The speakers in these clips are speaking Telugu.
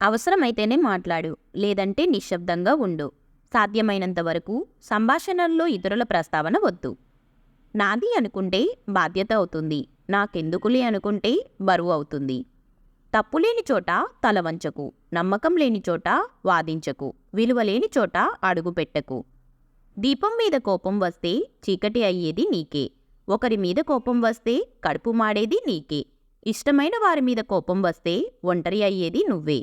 అవసరమైతేనే మాట్లాడు, లేదంటే నిశ్శబ్దంగా ఉండు. సాధ్యమైనంత వరకు సంభాషణల్లో ఇతరుల ప్రస్తావన వద్దు. నాది అనుకుంటే బాధ్యత అవుతుంది, నాకెందుకులే అనుకుంటే బరువు అవుతుంది. తప్పులేని చోట తల వంచకు, నమ్మకం లేని చోట వాదించకు, విలువలేని చోట అడుగుపెట్టకు. దీపం మీద కోపం వస్తే చీకటి అయ్యేది నీకే. ఒకరి మీద కోపం వస్తే కడుపు మాడేది నీకే. ఇష్టమైన వారి మీద కోపం వస్తే ఒంటరి అయ్యేది నువ్వే.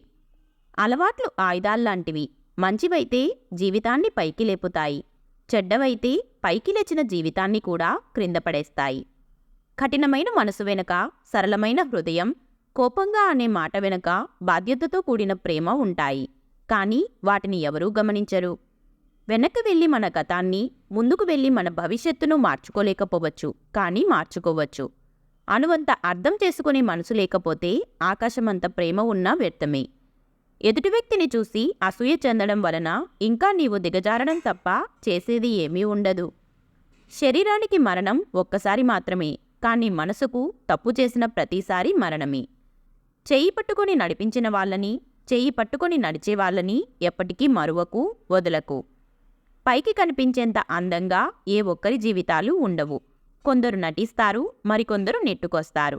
అలవాట్లు ఆయుధాల్లాంటివి. మంచివైతే జీవితాన్ని పైకి లేపుతాయి, చెడ్డవైతే పైకి లేచిన జీవితాన్ని కూడా క్రింద పడేస్తాయి. కఠినమైన మనసు వెనుక సరళమైన హృదయం, కోపంగా అనే మాట వెనుక బాధ్యతతో కూడిన ప్రేమ ఉంటాయి. కానీ వాటిని ఎవరూ గమనించరు. వెనక్కి వెళ్ళి మన గతాన్ని, ముందుకు వెళ్ళి మన భవిష్యత్తును మార్చుకోలేకపోవచ్చు, కానీ మార్చుకోవచ్చు. అనువంత అర్థం చేసుకునే మనసు లేకపోతే ఆకాశమంత ప్రేమ ఉన్నా వ్యర్థమే. ఎదుటి వ్యక్తిని చూసి అసూయ చెందడం వలన ఇంకా నీవు దిగజారడం తప్ప చేసేది ఏమీ ఉండదు. శరీరానికి మరణం ఒక్కసారి మాత్రమే, కానీ మనసుకు తప్పు చేసిన ప్రతిసారి మరణమే. చెయ్యి పట్టుకొని నడిపించిన వాళ్ళని, చెయ్యి పట్టుకొని నడిచే వాళ్ళని ఎప్పటికీ మరువకు, వదలకు. పైకి కనిపించేంత అందంగా ఏ ఒక్కరి జీవితాలు ఉండవు. కొందరు నటిస్తారు, మరికొందరు నెట్టుకొస్తారు.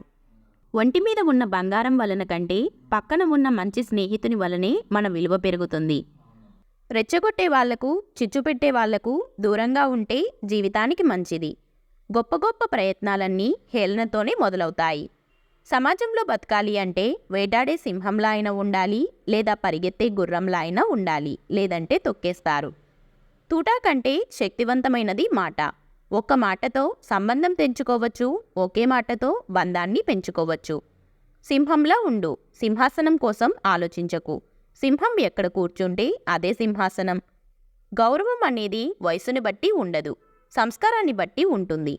ఒంటి మీద ఉన్న బంగారం వలన కంటే పక్కన ఉన్న మంచి స్నేహితుని వలనే మన విలువ పెరుగుతుంది. రెచ్చగొట్టే వాళ్లకు, చిచ్చు పెట్టే వాళ్లకు దూరంగా ఉంటే జీవితానికి మంచిది. గొప్ప గొప్ప ప్రయత్నాలన్నీ హేళనతోనే మొదలవుతాయి. సమాజంలో బతకాలి అంటే వేటాడే సింహంలా అయినా ఉండాలి, లేదా పరిగెత్తే గుర్రంలా అయినా ఉండాలి, లేదంటే తొక్కేస్తారు. తూటా కంటే శక్తివంతమైనది మాట. ఒక్క మాటతో సంబంధం తెంచుకోవచ్చు, ఒకే మాటతో బంధాన్ని పెంచుకోవచ్చు. సింహంలా ఉండు, సింహాసనం కోసం ఆలోచించకు. సింహం ఎక్కడ కూర్చుంటే అదే సింహాసనం. గౌరవం అనేది వయసుని బట్టి ఉండదు, సంస్కారాన్ని బట్టి ఉంటుంది.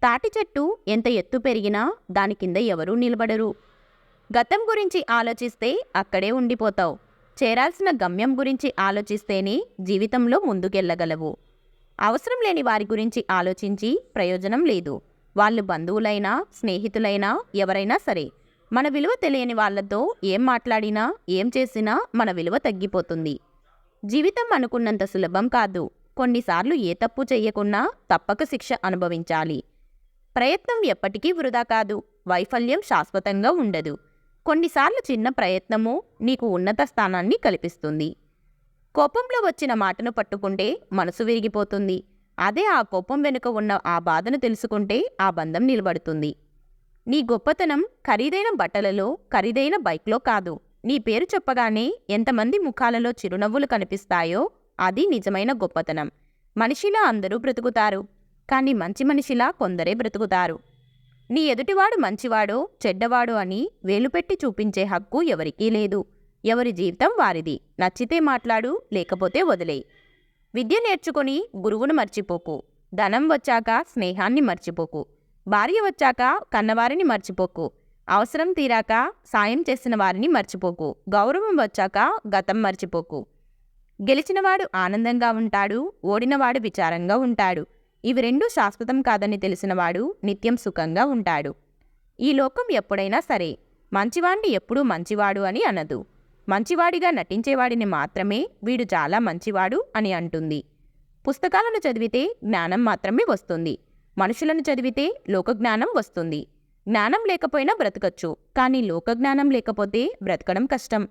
తాటి చెట్టు ఎంత ఎత్తు పెరిగినా దాని కింద ఎవరూ నిలబడరు. గతం గురించి ఆలోచిస్తే అక్కడే ఉండిపోతావు. చేరాల్సిన గమ్యం గురించి ఆలోచిస్తేనే జీవితంలో ముందుకెళ్ళగలవు. అవసరం లేని వారి గురించి ఆలోచించి ప్రయోజనం లేదు. వాళ్ళు బంధువులైనా, స్నేహితులైనా, ఎవరైనా సరే. మన విలువ తెలియని వాళ్లతో ఏం మాట్లాడినా, ఏం చేసినా మన విలువ తగ్గిపోతుంది. జీవితం అనుకున్నంత సులభం కాదు. కొన్నిసార్లు ఏ తప్పు చెయ్యకున్నా తప్పక శిక్ష అనుభవించాలి. ప్రయత్నం ఎప్పటికీ వృధా కాదు. వైఫల్యం శాశ్వతంగా ఉండదు. కొన్నిసార్లు చిన్న ప్రయత్నము నీకు ఉన్నత స్థానాన్ని కల్పిస్తుంది. కోపంలో వచ్చిన మాటను పట్టుకుంటే మనసు విరిగిపోతుంది. అదే ఆ కోపం వెనుక ఉన్న ఆ బాధను తెలుసుకుంటే ఆ బంధం నిలబడుతుంది. నీ గొప్పతనం ఖరీదైన బట్టలలో, ఖరీదైన బైక్లో కాదు. నీ పేరు చెప్పగానే ఎంతమంది ముఖాలలో చిరునవ్వులు కనిపిస్తాయో అది నిజమైన గొప్పతనం. మనిషిలా అందరూ బ్రతుకుతారు, కానీ మంచి మనిషిలా కొందరే బ్రతుకుతారు. నీ ఎదుటివాడు మంచివాడో చెడ్డవాడో అని వేలుపెట్టి చూపించే హక్కు ఎవరికీ లేదు. ఎవరి జీవితం వారిది. నచ్చితే మాట్లాడు, లేకపోతే వదిలేయ్. విద్య నేర్చుకొని గురువును మర్చిపోకు. ధనం వచ్చాక స్నేహాన్ని మర్చిపోకు. భార్య వచ్చాక కన్నవారిని మర్చిపోకు. అవసరం తీరాక సాయం చేసిన వారిని మర్చిపోకు. గౌరవం వచ్చాక గతం మర్చిపోకు. గెలిచినవాడు ఆనందంగా ఉంటాడు, ఓడినవాడు విచారంగా ఉంటాడు. ఇవి రెండూ శాశ్వతం కాదని తెలిసినవాడు నిత్యం సుఖంగా ఉంటాడు. ఈ లోకం ఎప్పుడైనా సరే మంచివాణ్ణి ఎప్పుడూ మంచివాడు అని అనదు. మంచివాడిగా నటించేవాడిని మాత్రమే వీడు చాలా మంచివాడు అని అంటుంది. పుస్తకాలను చదివితే జ్ఞానం మాత్రమే వస్తుంది. మనుషులను చదివితే లోకజ్ఞానం వస్తుంది. జ్ఞానం లేకపోయినా బ్రతకచ్చు, కానీ లోకజ్ఞానం లేకపోతే బ్రతకడం కష్టం.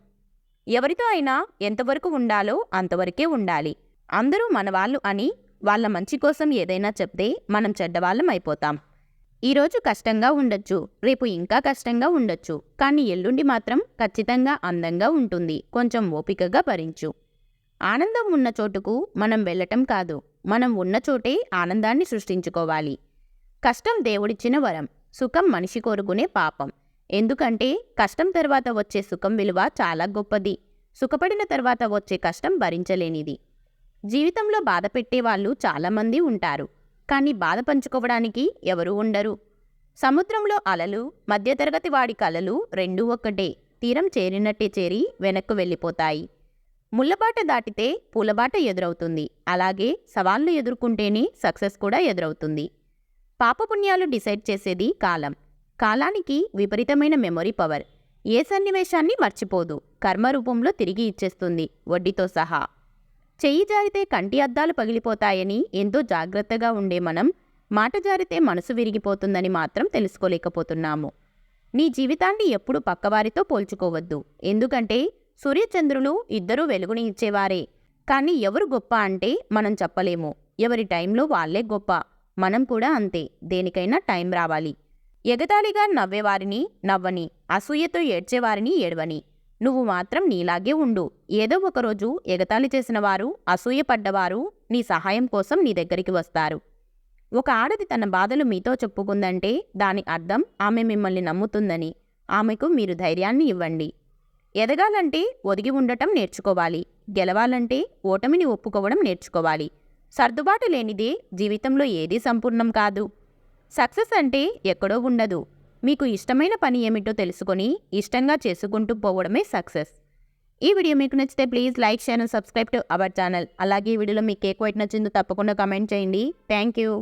ఎవరితో అయినా ఎంతవరకు ఉండాలో అంతవరకే ఉండాలి. అందరూ మనవాళ్ళు అని వాళ్ళ మంచి కోసం ఏదైనా చెప్తే మనం చెడ్డవాళ్ళం అయిపోతాం. ఈరోజు కష్టంగా ఉండొచ్చు, రేపు ఇంకా కష్టంగా ఉండొచ్చు, కానీ ఎల్లుండి మాత్రం ఖచ్చితంగా అందంగా ఉంటుంది. కొంచెం ఓపికగా భరించు. ఆనందం ఉన్న చోటుకు మనం వెళ్ళటం కాదు, మనం ఉన్న చోటే ఆనందాన్ని సృష్టించుకోవాలి. కష్టం దేవుడిచ్చిన వరం, సుఖం మనిషి కోరుకునే పాపం. ఎందుకంటే కష్టం తర్వాత వచ్చే సుఖం విలువ చాలా గొప్పది. సుఖపడిన తర్వాత వచ్చే కష్టం భరించలేనిది. జీవితంలో బాధ పెట్టేవాళ్ళు చాలామంది ఉంటారు, కానీ బాధ పంచుకోవడానికి ఎవరూ ఉండరు. సముద్రంలో అలలు, మధ్యతరగతి వాడి కలలు రెండూ ఒక్కటే. తీరం చేరినట్టే చేరి వెనక్కు వెళ్ళిపోతాయి. ముళ్ళబాట దాటితే పూలబాట ఎదురవుతుంది. అలాగే సవాళ్లు ఎదుర్కొంటేనే సక్సెస్ కూడా ఎదురవుతుంది. పాపపుణ్యాలు డిసైడ్ చేసేది కాలం. కాలానికి విపరీతమైన మెమొరీ పవర్. ఏ సన్నివేశాన్ని మర్చిపోదు, కర్మ రూపంలో తిరిగి ఇచ్చేస్తుంది, వడ్డీతో సహా. చెయ్యి జారితే కంటి అద్దాలు పగిలిపోతాయని ఎంతో జాగ్రత్తగా ఉండే మనం, మాట జారితే మనసు విరిగిపోతుందని మాత్రం తెలుసుకోలేకపోతున్నాము. నీ జీవితాన్ని ఎప్పుడు పక్కవారితో పోల్చుకోవద్దు. ఎందుకంటే సూర్యచంద్రులు ఇద్దరూ వెలుగుని ఇచ్చేవారే. కానీ ఎవరు గొప్ప అంటే మనం చెప్పలేము. ఎవరి టైంలో వాళ్ళే గొప్ప. మనం కూడా అంతే. దేనికైనా టైం రావాలి. ఎగతాళిగా నవ్వేవారిని నవ్వని, అసూయతో ఏడ్చేవారిని ఏడవని. నువ్వు మాత్రం నీలాగే ఉండు. ఏదో ఒకరోజు ఎగతాళి చేసిన వారు, అసూయపడ్డవారు నీ సహాయం కోసం నీ దగ్గరికి వస్తారు. ఒక ఆడది తన బాధలు మీతో చెప్పుకుందంటే దాని అర్థం ఆమె మిమ్మల్ని నమ్ముతుందని. ఆమెకు మీరు ధైర్యాన్ని ఇవ్వండి. ఎదగాలంటే ఒదిగి ఉండటం నేర్చుకోవాలి. గెలవాలంటే ఓటమిని ఒప్పుకోవడం నేర్చుకోవాలి. సర్దుబాటు లేనిదే జీవితంలో ఏదీ సంపూర్ణం కాదు. సక్సెస్ అంటే ఎక్కడో ఉండదు. మీకు ఇష్టమైన పని ఏమిటో తెలుసుకొని ఇష్టంగా చేసుకుంటూ పోవడమే సక్సెస్. ఈ వీడియో మీకు నచ్చితే please like, share and subscribe to our channel. అలాగే ఈ వీడియోలో మీకు ఏ క్వైట్ నచ్చిందో తప్పకుండా కామెంట్ చేయండి. Thank you.